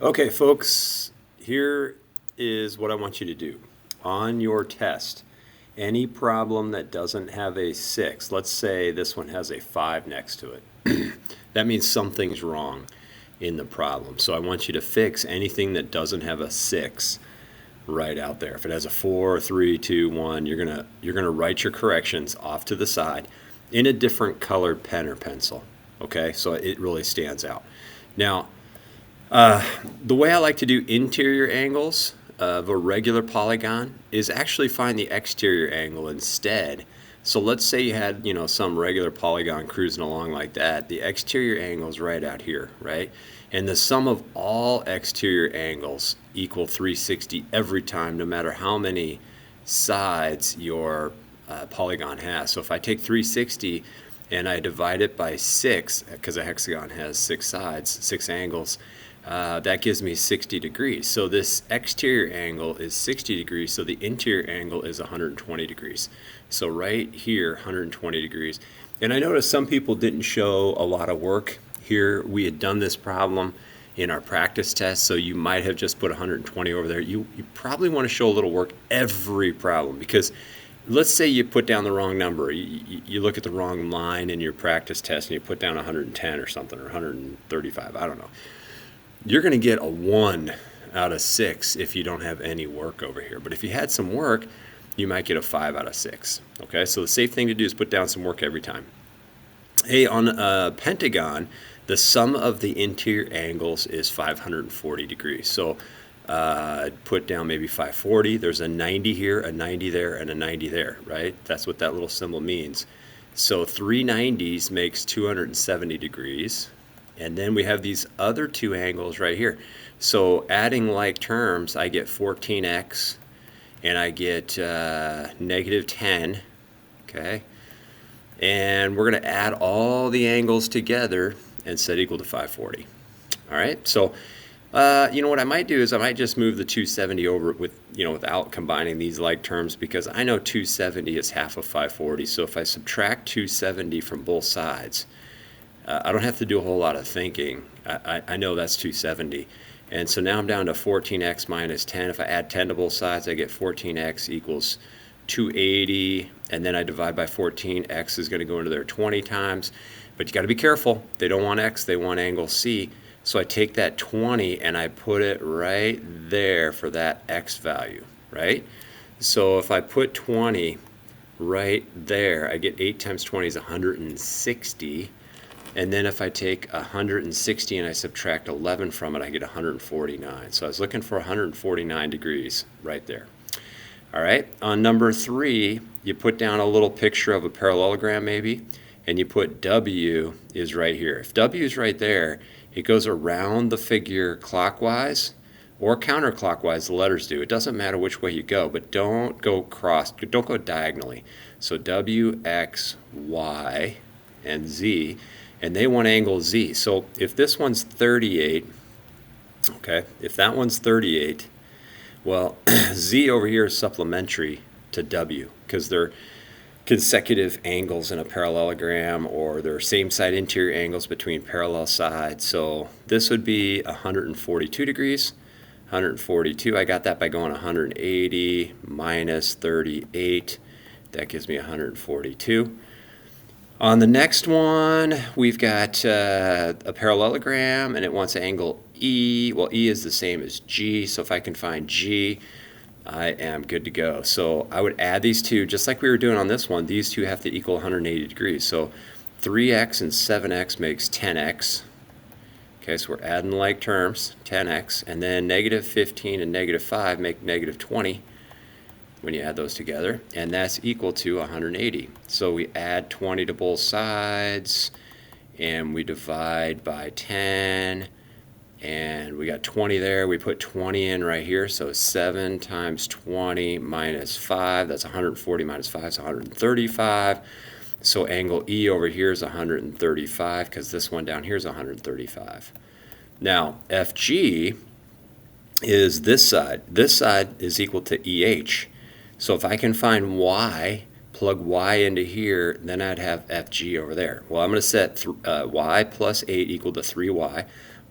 Okay, folks, here is what I want you to do. On your test, any problem that doesn't have a 6, let's say this one has a 5 next to it, that means something's wrong in the problem. So I want you to fix anything that doesn't have a 6 right out there. If it has a 4, 3, 2, 1, you're gonna write your corrections off to the side in a different colored pen or pencil. Okay, so it really stands out. Now, the way I like to do interior angles of a regular polygon is actually find the exterior angle instead. So let's say you had, some regular polygon cruising along like that. The exterior angle is right out here, right? And the sum of all exterior angles equal 360 every time, no matter how many sides your polygon has. So if I take 360 and I divide it by 6, because a hexagon has 6 sides, 6 angles, that gives me 60 degrees. So this exterior angle is 60 degrees, so the interior angle is 120 degrees. So right here, 120 degrees. And I noticed some people didn't show a lot of work here. We had done this problem in our practice test, so you might have just put 120 over there. You probably want to show a little work every problem, because let's say you put down the wrong number. You look at the wrong line in your practice test and you put down 110 or something, or 135, I don't know. You're going to get a 1 out of 6 if you don't have any work over here. But if you had some work, you might get a 5 out of 6. Okay, so the safe thing to do is put down some work every time. Hey, on a pentagon, the sum of the interior angles is 540 degrees. So put down maybe 540. There's a 90 here, a 90 there, and a 90 there, right? That's what that little symbol means. So 3 90s makes 270 degrees. And then we have these other 2 angles right here. So adding like terms, I get 14x and I get negative 10, okay? And we're gonna add all the angles together and set equal to 540. All right, so what I might do is I might just move the 270 over with, without combining these like terms, because I know 270 is half of 540. So if I subtract 270 from both sides, I don't have to do a whole lot of thinking. I know that's 270. And so now I'm down to 14x minus 10. If I add 10 to both sides, I get 14x equals 280. And then I divide by 14. X is going to go into there 20 times. But you got to be careful. They don't want x, they want angle C. So I take that 20 and I put it right there for that x value, right? So if I put 20 right there, I get 8 times 20 is 160. And then if I take 160 and I subtract 11 from it, I get 149. So I was looking for 149 degrees right there. All right, on number 3, you put down a little picture of a parallelogram maybe, and you put W is right here. If W is right there, it goes around the figure clockwise or counterclockwise, the letters do. It doesn't matter which way you go, but don't go diagonally. So W, X, Y, and Z. And they want angle Z. So if this one's 38, okay, if that one's 38, well, Z over here is supplementary to W, because they're consecutive angles in a parallelogram, or they're same side interior angles between parallel sides. So this would be 142 degrees. 142, I got that by going 180 minus 38. That gives me 142. On the next one, we've got a parallelogram, and it wants angle E. Well, E is the same as G, so if I can find G, I am good to go. So I would add these two, just like we were doing on this one. These two have to equal 180 degrees. So 3x and 7x makes 10x. Okay, so we're adding like terms, 10x. And then negative 15 and negative 5 make negative 20. When you add those together, and that's equal to 180. So we add 20 to both sides, and we divide by 10, and we got 20 there. We put 20 in right here, so 7 times 20 minus 5, that's 140 minus 5, so 135. So angle E over here is 135, because this one down here is 135. Now, FG is this side. This side is equal to EH. So if I can find y, plug y into here, then I'd have FG over there. Well, I'm going to set y plus 8 equal to 3y.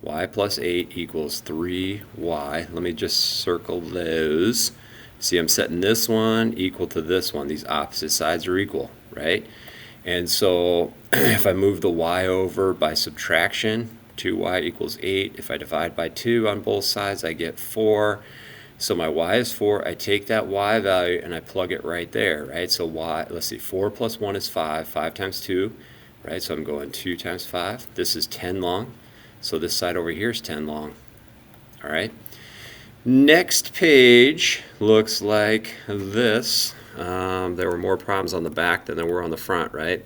y plus 8 equals 3y. Let me just circle those. See, I'm setting this one equal to this one. These opposite sides are equal, right? And so if I move the y over by subtraction, 2y equals 8. If I divide by 2 on both sides, I get 4. So my y is 4. I take that y value and I plug it right there, right? So y, let's see, 4 plus 1 is 5. 5 times 2, right? So I'm going 2 times 5. This is 10 long. So this side over here is 10 long. All right. Next page looks like this. There were more problems on the back than there were on the front, right?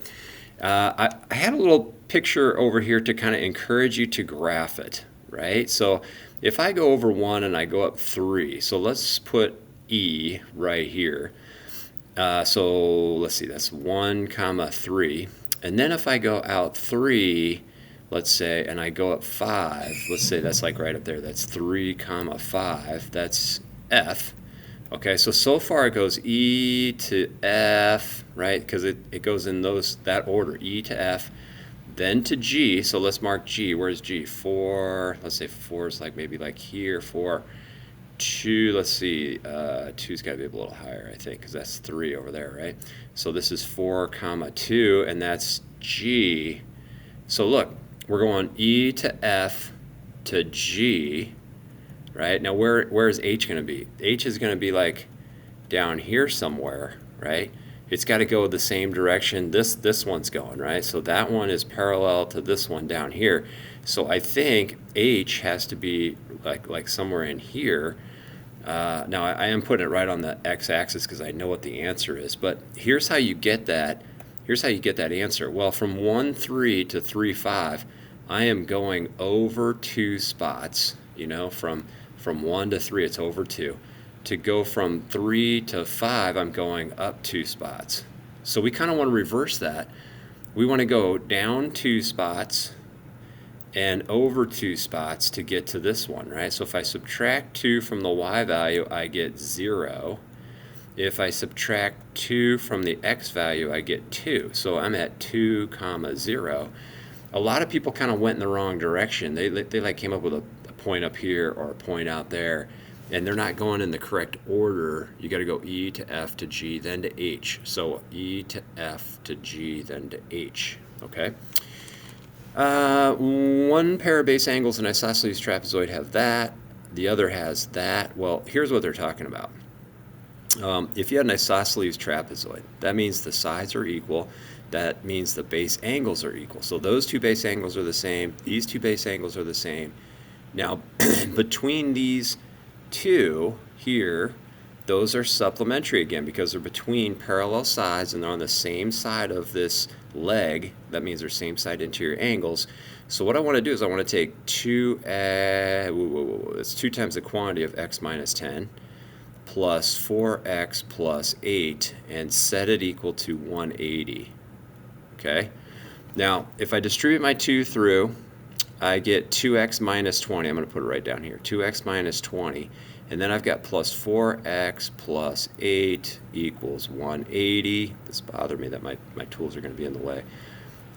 I had a little picture over here to kind of encourage you to graph it, right? So if I go over 1 and I go up 3, so let's put E right here. So let's see, that's 1 comma 3. And then if I go out 3, let's say, and I go up 5, let's say that's like right up there, that's 3 comma 5, that's F. Okay, so far it goes E to F, right? Because it goes in that order, E to F, then to G. So let's mark G. Where's G? 4, let's say 4 is like maybe like here. 4, 2, let's see, 2's got to be a little higher, I think, because that's 3 over there, right? So this is 4 comma 2, and that's G. So look, we're going E to F to G, right? Now where is H going to be? H is going to be like down here somewhere, right? It's got to go the same direction this one's going, right? So that one is parallel to this one down here. So I think H has to be like somewhere in here. Now I am putting it right on the x-axis because I know what the answer is. But here's how you get that. Here's how you get that answer. Well, from 1, 3 to 3, 5, I am going over 2 spots. You know, from 1 to 3, it's over 2. To go from 3 to 5, I'm going up 2 spots. So we kind of want to reverse that. We want to go down 2 spots and over 2 spots to get to this one, right? So if I subtract 2 from the y value, I get 0. If I subtract 2 from the x value, I get 2. So I'm at 2 comma 0. A lot of people kind of went in the wrong direction. They like came up with a point up here or a point out there, and they're not going in the correct order. You got to go E to F to G, then to H. So E to F to G, then to H. Okay. One pair of base angles in isosceles trapezoid have that. The other has that. Well, here's what they're talking about. If you had an isosceles trapezoid, that means the sides are equal. That means the base angles are equal. So those 2 base angles are the same. These 2 base angles are the same. Now, between these 2 here, those are supplementary again because they're between parallel sides and they're on the same side of this leg. That means they're same side interior angles. So what I want to do is I want to take 2, it's 2 times the quantity of x minus 10 plus 4x plus 8 and set it equal to 180. Okay? Now, if I distribute my 2 through, I get 2x minus 20. I'm going to put it right down here. 2x minus 20. And then I've got plus 4x plus 8 equals 180. This bothered me that my tools are going to be in the way.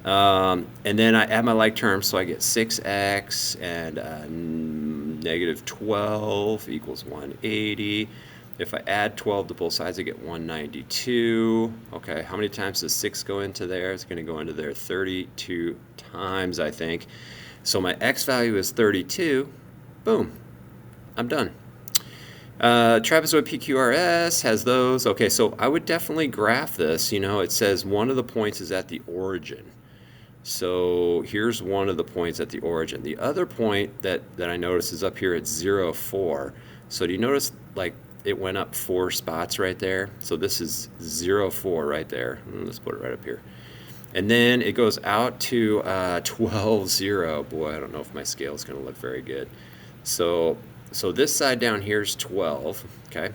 And then I add my like terms, so I get 6x and negative 12 equals 180. If I add 12 to both sides, I get 192. Okay, how many times does 6 go into there? It's going to go into there 32 times, I think. So my x value is 32. Boom. I'm done. Trapezoid PQRS has those. Okay, so I would definitely graph this. You know, it says one of the points is at the origin. So here's one of the points at the origin. The other point that I noticed is up here at 0, 4. So do you notice, like, it went up 4 spots right there? So this is 0, 4 right there. Let's put it right up here. And then it goes out to 12, 0. Boy, I don't know if my scale is going to look very good. So this side down here is 12, okay?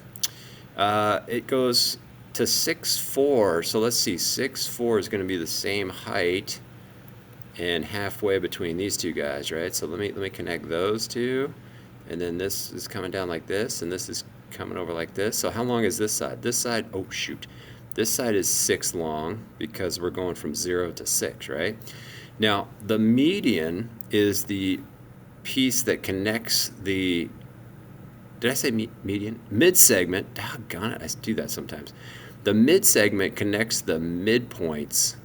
It goes to 6, 4. So let's see, 6, 4 is going to be the same height and halfway between these 2 guys, right? So let me connect those 2. And then this is coming down like this, and this is coming over like this. So how long is this side? This side, oh shoot. This side is 6 long because we're going from 0 to 6, right? Now, the median is the piece that connects the, did I say median? Mid-segment, doggone it, I do that sometimes. The mid-segment connects the midpoints,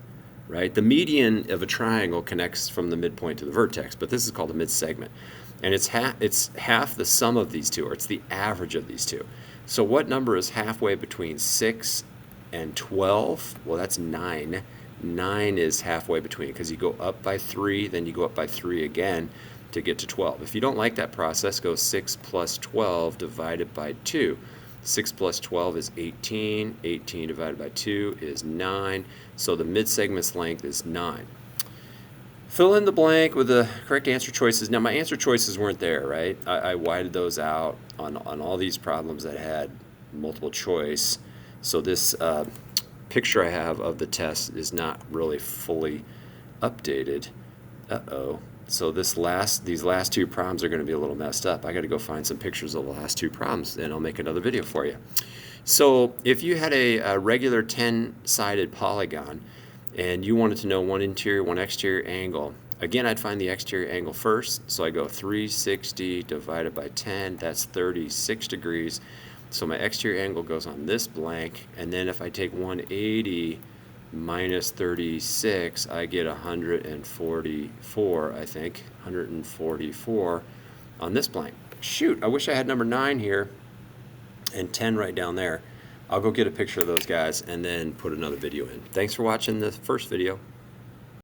right? The median of a triangle connects from the midpoint to the vertex, but this is called a mid-segment. And it's half the sum of these two, or it's the average of these two. So what number is halfway between 6 and 12? Well, that's 9. 9 is halfway between, because you go up by 3, then you go up by 3 again to get to 12. If you don't like that process, go 6 plus 12 divided by 2. 6 plus 12 is 18. 18 divided by 2 is 9. So the mid-segment's length is 9. Fill in the blank with the correct answer choices. Now, my answer choices weren't there, right? I whited those out on all these problems that had multiple choice. So this picture I have of the test is not really fully updated. Uh-oh. So these last two problems are going to be a little messed up. I got to go find some pictures of the last two problems, and I'll make another video for you. So if you had a regular 10-sided polygon, and you wanted to know one interior, one exterior angle, again, I'd find the exterior angle first. So I go 360 divided by 10, that's 36 degrees. So my exterior angle goes on this blank, and then if I take 180 minus 36, I get 144, I think, 144 on this blank. Shoot, I wish I had number 9 here and 10 right down there. I'll go get a picture of those guys and then put another video in. Thanks for watching the first video.